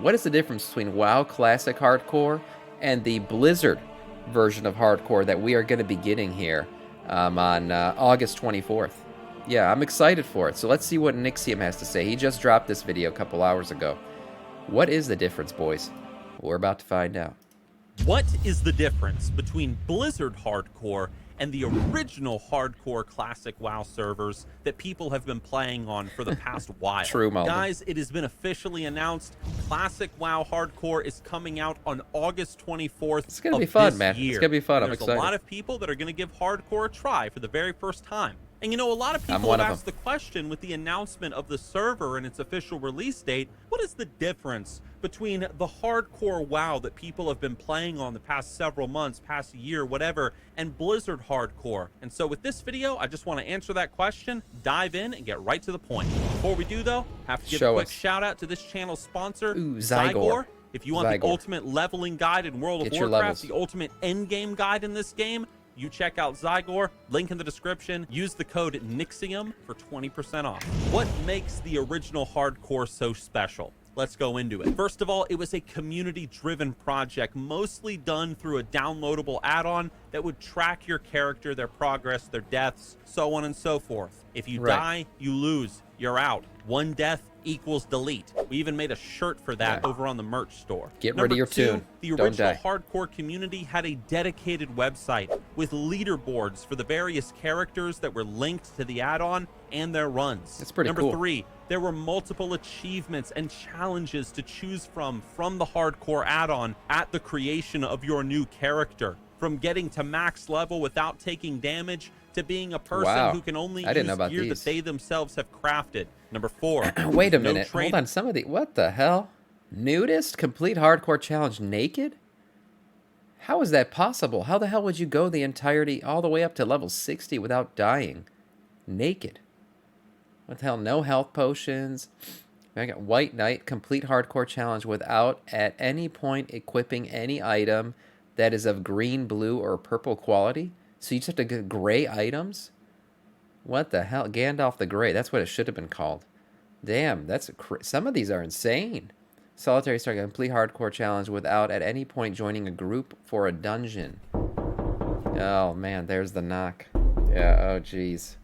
What is the difference between WoW Classic Hardcore and the Blizzard version of Hardcore that we are going to be getting here on August 24th? Yeah, I'm excited for it. So let's see what Nixium has to say. He just dropped this video a couple hours ago. What is the difference, boys? We're about to find out. What is the difference between Blizzard Hardcore and the original Hardcore Classic WoW servers that people have been playing on for the past while? True, Malden. Guys, it has been officially announced Classic WoW Hardcore is coming out on August 24th. It's going to be fun, man. It's going to be fun. I'm excited. There's a lot of people that are going to give Hardcore a try for the very first time. And you know, a lot of people have asked the question with the announcement of the server and its official release date, what is the difference between the hardcore WoW that people have been playing on the past several months, past year, whatever, and Blizzard Hardcore? And so with this video, I just want to answer that question, dive in, and get right to the point. Before we do, though, I have to give a quick shout out to this channel's sponsor, Zygor. If you want the ultimate leveling guide in World of Warcraft, the ultimate endgame guide in this game, you check out Zygor, link in the description, use the code NIXIUM for 20% off. What makes the original Hardcore so special? Let's go into it. First of all, it was a community-driven project, mostly done through a downloadable add-on that would track your character, their progress, their deaths, so on and so forth. If you die, you lose, you're out. One death equals delete. We even made a shirt for that over on the merch store. Get rid of your tune. The original hardcore community had a dedicated website with leaderboards for the various characters that were linked to the add-on and their runs. That's pretty cool. Number 3, there were multiple achievements and challenges to choose from the hardcore add-on at the creation of your new character. From getting to max level without taking damage to being a person who can only use gear that they themselves have crafted. Number 4. Wait a minute. Hold on. Some of the... What the hell? Nudist? Complete hardcore challenge naked? How is that possible? How the hell would you go the entirety all the way up to level 60 without dying? Naked. What the hell? No health potions. I got White Knight. Complete hardcore challenge without at any point equipping any item that is of green, blue, or purple quality. So you just have to get gray items? What the hell? Gandalf the Grey. That's what it should have been called. Damn, that's some of these are insane. Solitary Star complete hardcore challenge without at any point joining a group for a dungeon. Oh man, there's the knock. Yeah. Oh jeez.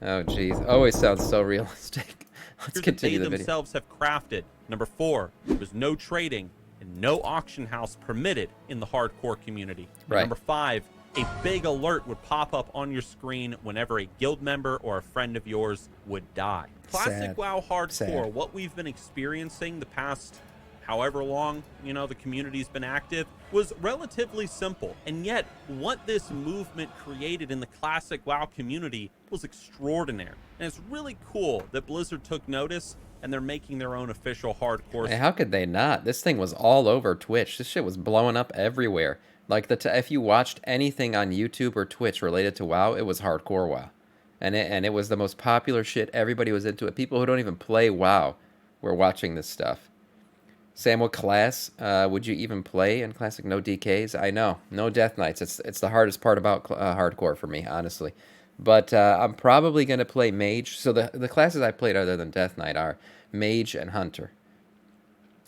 Oh jeez. Always sounds so realistic. Let's continue the video. They themselves have crafted. Number 4. There's no trading and no auction house permitted in the hardcore community. Number 5. A big alert would pop up on your screen whenever a guild member or a friend of yours would die. Classic WoW Hardcore, what we've been experiencing the past however long, you know, the community's been active, was relatively simple. And yet, what this movement created in the Classic WoW community was extraordinary. And it's really cool that Blizzard took notice and they're making their own official hardcore. Hey, how could they not? This thing was all over Twitch. This shit was blowing up everywhere. Like, if you watched anything on YouTube or Twitch related to WoW, it was hardcore WoW. And it was the most popular shit. Everybody was into it. People who don't even play WoW were watching this stuff. Sam, what class would you even play in Classic? No DKs? I know. No Death Knights. It's the hardest part about hardcore for me, honestly. But I'm probably going to play Mage. So the classes I played other than Death Knight are Mage and Hunter.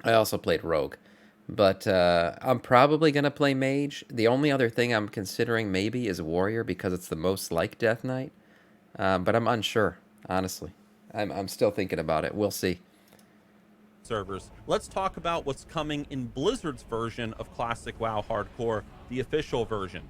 I also played Rogue. But I'm probably going to play Mage. The only other thing I'm considering maybe is Warrior because it's the most like Death Knight. But I'm unsure, honestly. I'm still thinking about it. We'll see. Servers. Let's talk about what's coming in Blizzard's version of Classic WoW Hardcore, the official version.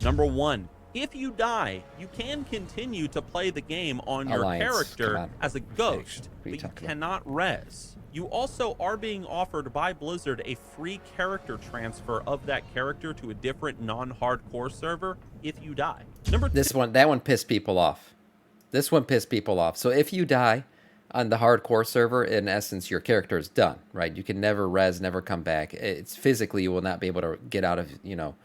Number 1. If you die, you can continue to play the game on your character as a ghost, but you cannot res. You also are being offered by Blizzard a free character transfer of that character to a different non-hardcore server if you die. Number 2. That one pissed people off. This one pissed people off. So if you die on the hardcore server, in essence, your character is done, right? You can never res, never come back. It's physically you will not be able to get out of, you know,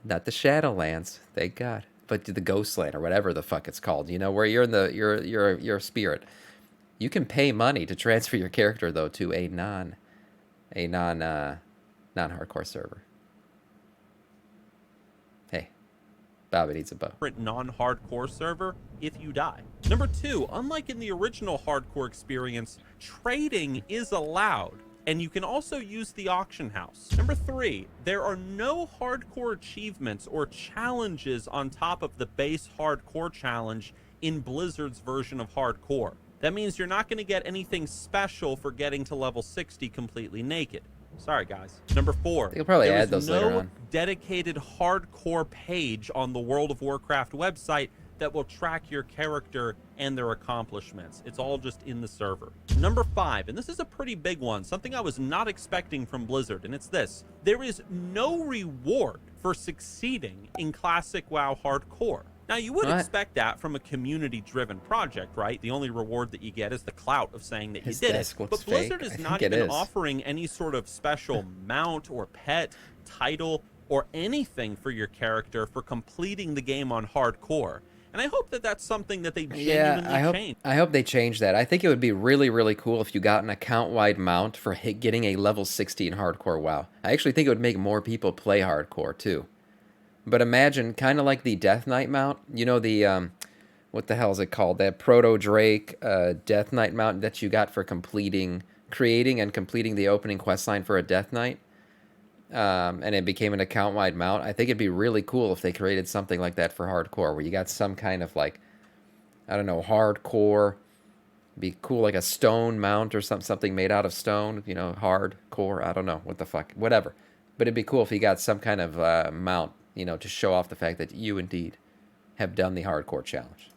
not the Shadowlands, thank God, but the Ghostland or whatever the fuck it's called. You know, where you're in the you're a spirit. You can pay money to transfer your character though to a non-hardcore server. Hey, Bobby needs a bow. Non-hardcore server if you die. Number 2, unlike in the original hardcore experience, trading is allowed, and you can also use the auction house. Number 3, there are no hardcore achievements or challenges on top of the base hardcore challenge in Blizzard's version of hardcore. That means you're not going to get anything special for getting to level 60 completely naked. Sorry, guys. Number 4, they'll probably add those later on. Dedicated hardcore page on the World of Warcraft website that will track your character and their accomplishments. It's all just in the server. Number 5, and this is a pretty big one, something I was not expecting from Blizzard, and it's this. There is no reward for succeeding in Classic WoW Hardcore. Now, you would expect that from a community-driven project, right? The only reward that you get is the clout of saying that you did it. But Blizzard is not even offering any sort of special mount or pet, title, or anything for your character for completing the game on hardcore. And I hope that that's something that they genuinely change. I hope they change that. I think it would be really, really cool if you got an account-wide mount for getting a level 60 in hardcore WoW. I actually think it would make more people play hardcore, too. But imagine, kind of like the Death Knight mount, you know, the, what the hell is it called? That Proto Drake Death Knight mount that you got for creating and completing the opening quest line for a Death Knight. And it became an account-wide mount. I think it'd be really cool if they created something like that for hardcore, where you got some kind of, like, I don't know, hardcore. Be cool, like a stone mount or something made out of stone, you know, hardcore. I don't know, what the fuck, whatever. But it'd be cool if you got some kind of mount, you know, to show off the fact that you indeed have done the hardcore challenge.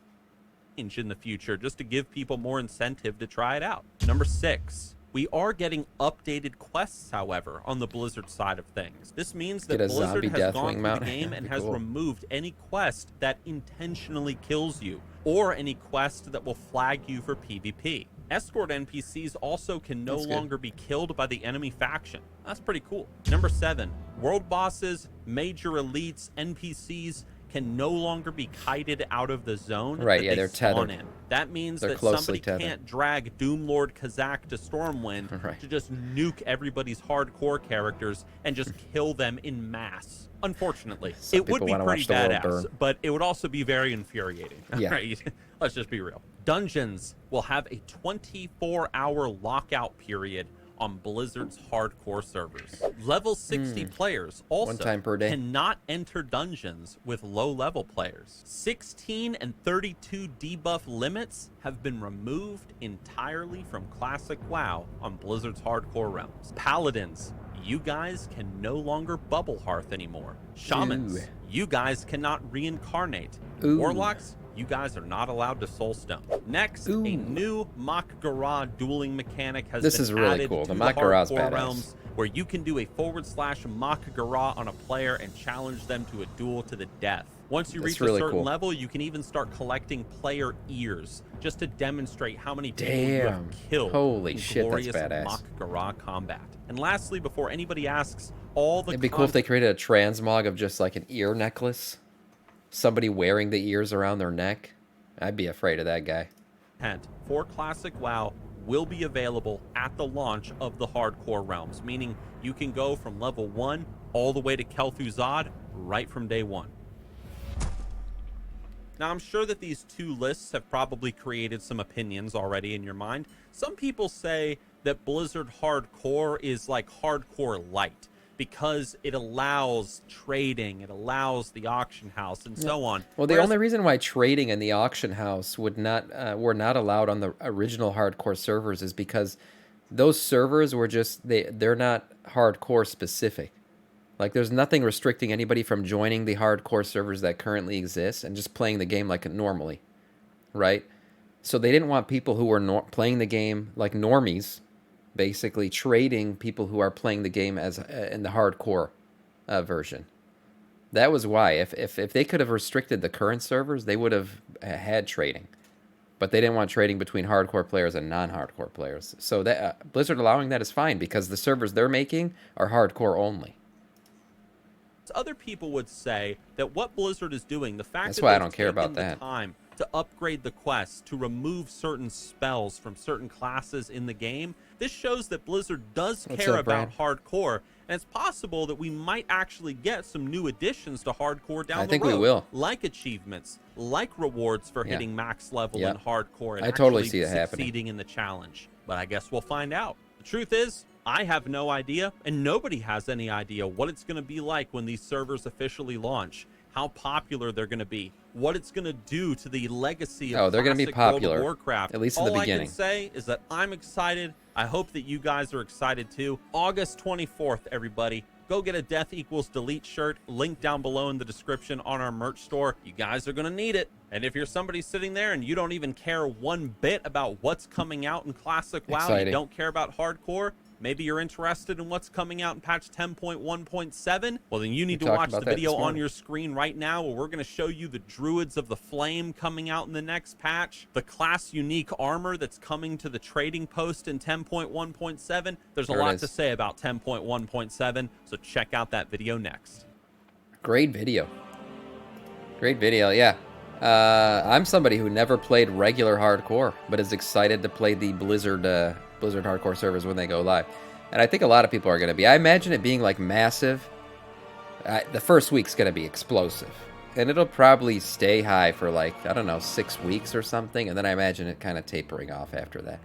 In the future, just to give people more incentive to try it out. Number 6, we are getting updated quests, however, on the Blizzard side of things. This means that Blizzard has gone through the game and has removed any quest that intentionally kills you, or any quest that will flag you for PvP. Escort NPCs also can no longer be killed by the enemy faction. That's pretty cool. Number 7, world bosses, major elites, NPCs can no longer be kited out of the zone. Right, yeah, they're tethered. In. That means that somebody can't drag Doomlord Kazak to Stormwind to just nuke everybody's hardcore characters and just kill them in mass. Unfortunately, it would be pretty badass, but it would also be very infuriating. Yeah. Right? Let's just be real. Dungeons will have a 24-hour lockout period on Blizzard's hardcore servers. Level 60 players also cannot enter dungeons with low-level players. 16 and 32 debuff limits have been removed entirely from Classic WoW on Blizzard's hardcore realms. Paladins, you guys can no longer bubble hearth anymore. Shamans, you guys cannot reincarnate. Warlocks, you guys are not allowed to soulstone. Next, a new Mak'gara dueling mechanic has been added to the hardcore realms, where you can do a / Mak'gara on a player and challenge them to a duel to the death. Once you reach a certain level, you can even start collecting player ears just to demonstrate how many people you have killed in glorious Mak'gara combat. And lastly, before anybody asks, it'd be cool if they created a transmog of just like an ear necklace. Somebody wearing the ears around their neck. I'd be afraid of that guy. For Classic WoW will be available at the launch of the hardcore realms, meaning you can go from level 1 all the way to Kel'Thuzad right from day 1. Now, I'm sure that these two lists have probably created some opinions already in your mind. Some people say that Blizzard Hardcore is like Hardcore Light, because it allows trading, it allows the auction house, and so on. Well, the only reason why trading in the auction house were not allowed on the original hardcore servers is because those servers were just they're not hardcore specific. Like, there's nothing restricting anybody from joining the hardcore servers that currently exist and just playing the game like normally, right? So they didn't want people who were playing the game like normies, basically trading people who are playing the game as in the hardcore version. That was why. If they could have restricted the current servers, they would have had trading. But they didn't want trading between hardcore players and non-hardcore players. So that Blizzard allowing that is fine, because the servers they're making are hardcore only. Other people would say that what Blizzard is doing, the fact that's that why I don't care about the time to upgrade the quests, to remove certain spells from certain classes in the game. This shows that Blizzard does care about hardcore, and it's possible that we might actually get some new additions to hardcore down the road. I think we will. Like achievements, like rewards for hitting max level in hardcore and I totally see it succeeding in the challenge. But I guess we'll find out. The truth is, I have no idea, and nobody has any idea what it's going to be like when these servers officially launch, how popular they're going to be, what it's going to do to the legacy of they're going to be popular, World of Warcraft. At least in the beginning. All I can say is that I'm excited. I hope that you guys are excited too. August 24th, everybody. Go get a Death Equals Delete shirt. Link down below in the description on our merch store. You guys are going to need it. And if you're somebody sitting there and you don't even care one bit about what's coming out in Classic WoW, you don't care about hardcore, maybe you're interested in what's coming out in patch 10.1.7, well, then you need to watch the video on your screen right now where we're going to show you the Druids of the Flame coming out in the next patch, the class unique armor that's coming to the trading post in 10.1.7. There's a lot to say about 10.1.7, so check out that video next. Great video. Great video, yeah. I'm somebody who never played regular hardcore, but is excited to play the Blizzard hardcore servers when they go live. And I think a lot of people are going to be. I imagine it being like massive. The first week's going to be explosive. And it'll probably stay high for like, I don't know, 6 weeks or something. And then I imagine it kind of tapering off after that.